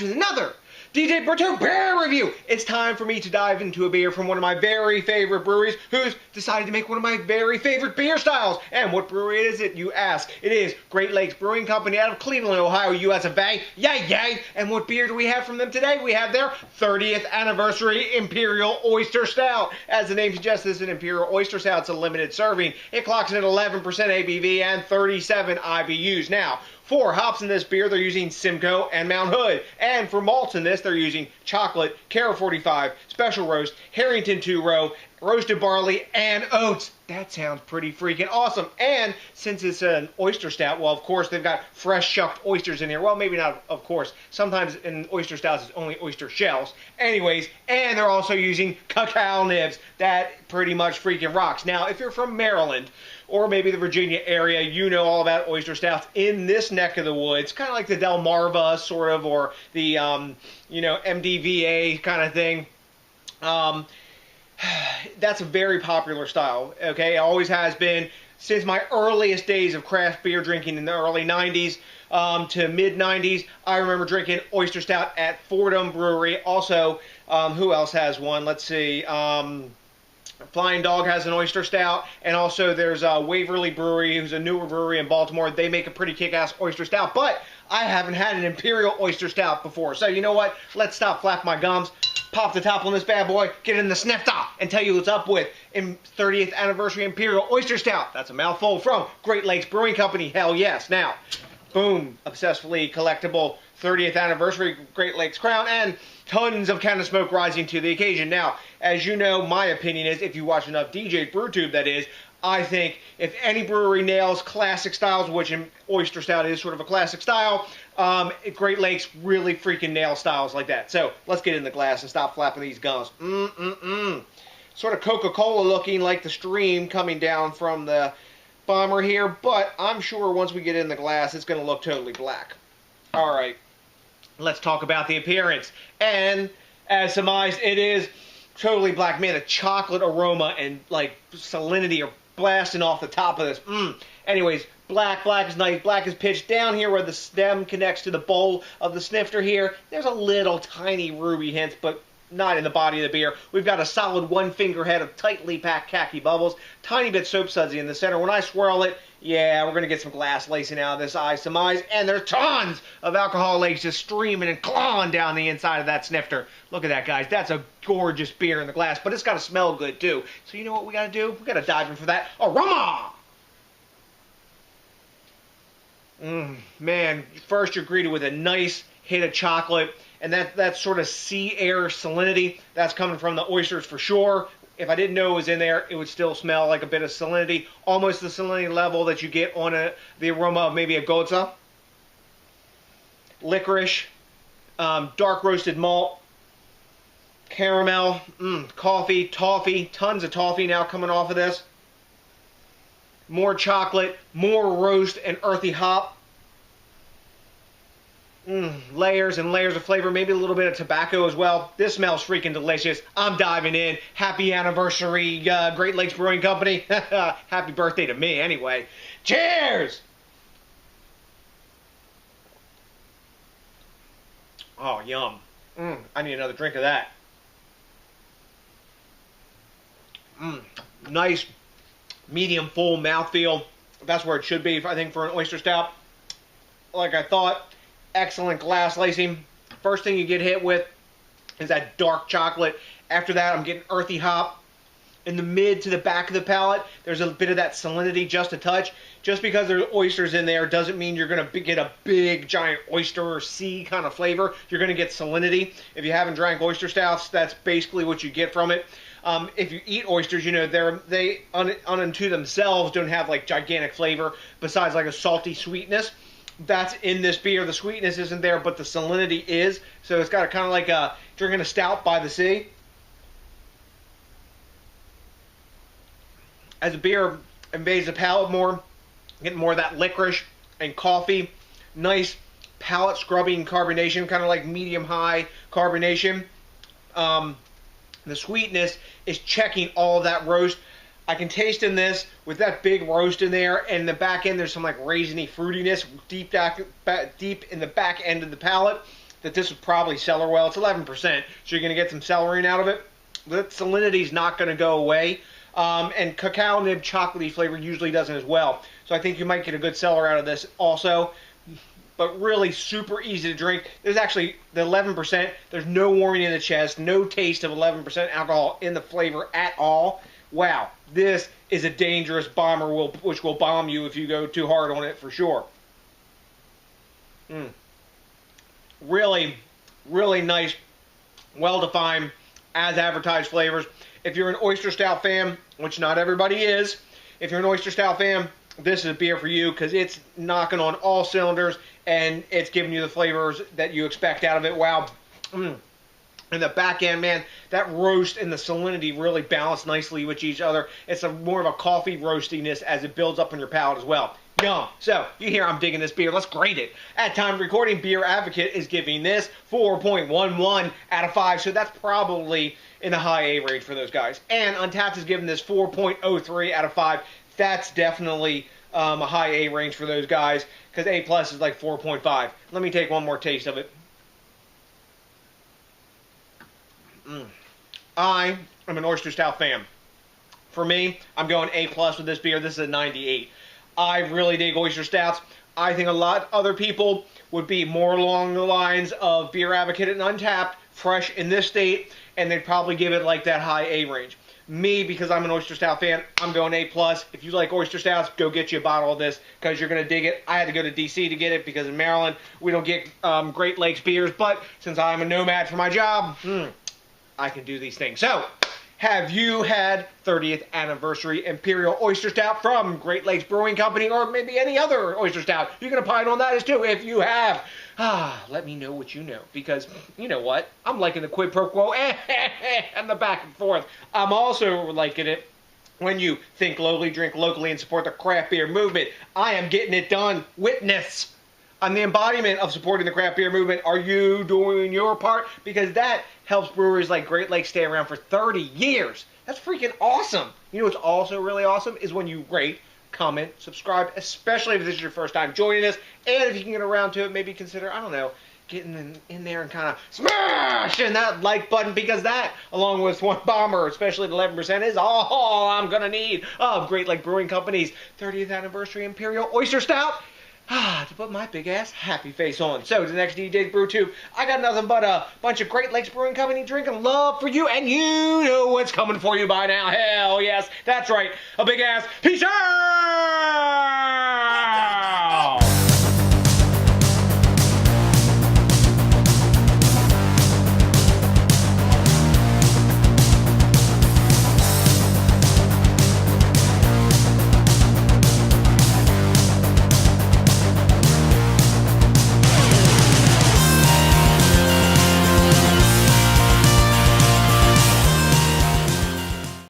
With another DJ BrewTube beer review. It's time for me to dive into a beer from one of my very favorite breweries who's decided to make one of my very favorite beer styles. And what brewery is it, you ask? It is Great Lakes Brewing Company out of Cleveland, Ohio, US of A. Yay, yay! And what beer do we have from them today? We have their 30th Anniversary Imperial Oyster Stout. As the name suggests, this is an Imperial Oyster Stout. It's a limited serving. It clocks in at 11% ABV and 37 IBUs. Now, for hops in this beer, they're using Simcoe and Mount Hood. And for malts in this, they're using chocolate, Cara 45, special roast, Harrington 2-row, roasted barley, and oats. That sounds pretty freaking awesome. And since it's an oyster stout, well, of course, they've got fresh shucked oysters in here. Well, maybe not, of course. Sometimes in oyster stouts, it's only oyster shells. Anyways, and they're also using cacao nibs. That pretty much freaking rocks. Now, if you're from Maryland, or maybe the Virginia area, you know all about oyster stouts in this neck of the woods. Kind of like the Delmarva, sort of, or the, MDVA kind of thing. That's a very popular style, okay? It always has been since my earliest days of craft beer drinking in the early 90s to mid-90s. I remember drinking oyster stout at Fordham Brewery. Also, who else has one? Let's see. Flying Dog has an oyster stout, and also there's Waverly Brewery, who's a newer brewery in Baltimore. They make a pretty kick-ass oyster stout, but I haven't had an Imperial Oyster Stout before. So you know what? Let's stop flapping my gums, pop the top on this bad boy, get in the snifter, and tell you what's up with 30th Anniversary Imperial Oyster Stout. That's a mouthful from Great Lakes Brewing Company. Hell yes. Now, boom, obsessively collectible 30th Anniversary Great Lakes Crown, and tons of can of smoke rising to the occasion. Now, as you know, my opinion is, if you watch enough DJs BrewTube, that is, I think if any brewery nails classic styles, which in Oyster Stout is sort of a classic style, Great Lakes really freaking nail styles like that. So, let's get in the glass and stop flapping these gums. Sort of Coca-Cola looking, like the stream coming down from the bomber here, but I'm sure once we get in the glass, it's going to look totally black. Alright, let's talk about the appearance. And, as surmised, it is totally black. Man, a chocolate aroma and, like, salinity are blasting off the top of this. Anyways, black is nice, black is pitch. Down here where the stem connects to the bowl of the snifter here, there's a little tiny ruby hint, but not in the body of the beer. We've got a solid one finger head of tightly packed khaki bubbles, tiny bit soap sudsy in the center. When I swirl it, yeah, we're going to get some glass lacing out of this, I surmise, and there's tons of alcohol lakes just streaming and clawing down the inside of that snifter. Look at that, guys. That's a gorgeous beer in the glass, but it's got to smell good, too. So you know what we got to do? We got to dive in for that aroma! Man, first you're greeted with a nice hit of chocolate, and that sort of sea air salinity, that's coming from the oysters for sure. If I didn't know it was in there, it would still smell like a bit of salinity, almost the salinity level that you get on the aroma of maybe a Gotza. Licorice, dark roasted malt, caramel, coffee, toffee, tons of toffee now coming off of this. More chocolate, more roast and earthy hop. Layers and layers of flavor, maybe a little bit of tobacco as well. This smells freaking delicious. I'm diving in. Happy anniversary, Great Lakes Brewing Company. Happy birthday to me, anyway. Cheers! Oh, yum. I need another drink of that. Nice, medium full mouthfeel. That's where it should be, I think, for an oyster stout. Like I thought. Excellent glass lacing. First thing you get hit with is that dark chocolate. After that, I'm getting earthy hop. In the mid to the back of the palate, there's a bit of that salinity, just a touch. Just because there's oysters in there doesn't mean you're going to get a big, giant oyster or sea kind of flavor. You're going to get salinity. If you haven't drank oyster stouts, that's basically what you get from it. If you eat oysters, you know, they unto themselves don't have like gigantic flavor besides like a salty sweetness. That's in this beer. The sweetness isn't there, but the salinity is. So it's got a kind of like drinking a stout by the sea. As a beer, invades the palate more. Getting more of that licorice and coffee. Nice palate scrubbing carbonation, kind of like medium-high carbonation. The sweetness is checking all of that roast. I can taste in this with that big roast in there, and in the back end there's some like raisiny fruitiness deep in the back end of the palate. That this would probably cellar well. It's 11%, so you're going to get some cellaring out of it. The salinity is not going to go away, and cacao nib chocolatey flavor usually doesn't as well. So I think you might get a good cellar out of this also. But really super easy to drink. There's actually the 11%. There's no warming in the chest, no taste of 11% alcohol in the flavor at all. Wow, this is a dangerous bomber which will bomb you if you go too hard on it for sure. Really, really nice, well-defined, as advertised flavors. If you're an oyster stout fan, which not everybody is, if you're an oyster stout fan, this is a beer for you because it's knocking on all cylinders and it's giving you the flavors that you expect out of it. Wow. And the back end, man, that roast and the salinity really balance nicely with each other. It's more of a coffee roastiness as it builds up on your palate as well. Yum. So, you hear I'm digging this beer. Let's grade it. At time of recording, Beer Advocate is giving this 4.11 out of 5. So that's probably in the high A range for those guys. And Untapped is giving this 4.03 out of 5. That's definitely a high A range for those guys, because A plus is like 4.5. Let me take one more taste of it. I am an oyster stout fan. For me, I'm going A plus with this beer. This is a 98. I really dig oyster stouts. I think a lot of other people would be more along the lines of Beer Advocate and Untapped, fresh in this state, and they'd probably give it like that high A range. Me, because I'm an oyster stout fan, I'm going A+. If you like oyster stouts, go get you a bottle of this because you're going to dig it. I had to go to D.C. to get it because in Maryland, we don't get Great Lakes beers. But since I'm a nomad for my job, I can do these things. So, have you had 30th Anniversary Imperial Oyster Stout from Great Lakes Brewing Company or maybe any other oyster stout? You can opine on that as too if you have. Let me know what you know, because you know what? I'm liking the quid pro quo and the back and forth. I'm also liking it when you think locally, drink locally, and support the craft beer movement. I am getting it done. Witness. I'm the embodiment of supporting the craft beer movement. Are you doing your part? Because that helps breweries like Great Lakes stay around for 30 years. That's freaking awesome. You know what's also really awesome is when you rate, comment, subscribe, especially if this is your first time joining us. And if you can get around to it, maybe consider, I don't know, getting in there and kind of smashing that like button, because that, along with one bomber, especially the 11%, is all I'm going to need of Great Lake Brewing Company's 30th Anniversary Imperial Oyster Stout. To put my big ass happy face on. So, to the next DJs BrewTube, I got nothing but a bunch of Great Lakes Brewing Company drinking love for you, and you know what's coming for you by now. Hell yes, that's right, a big ass peace out!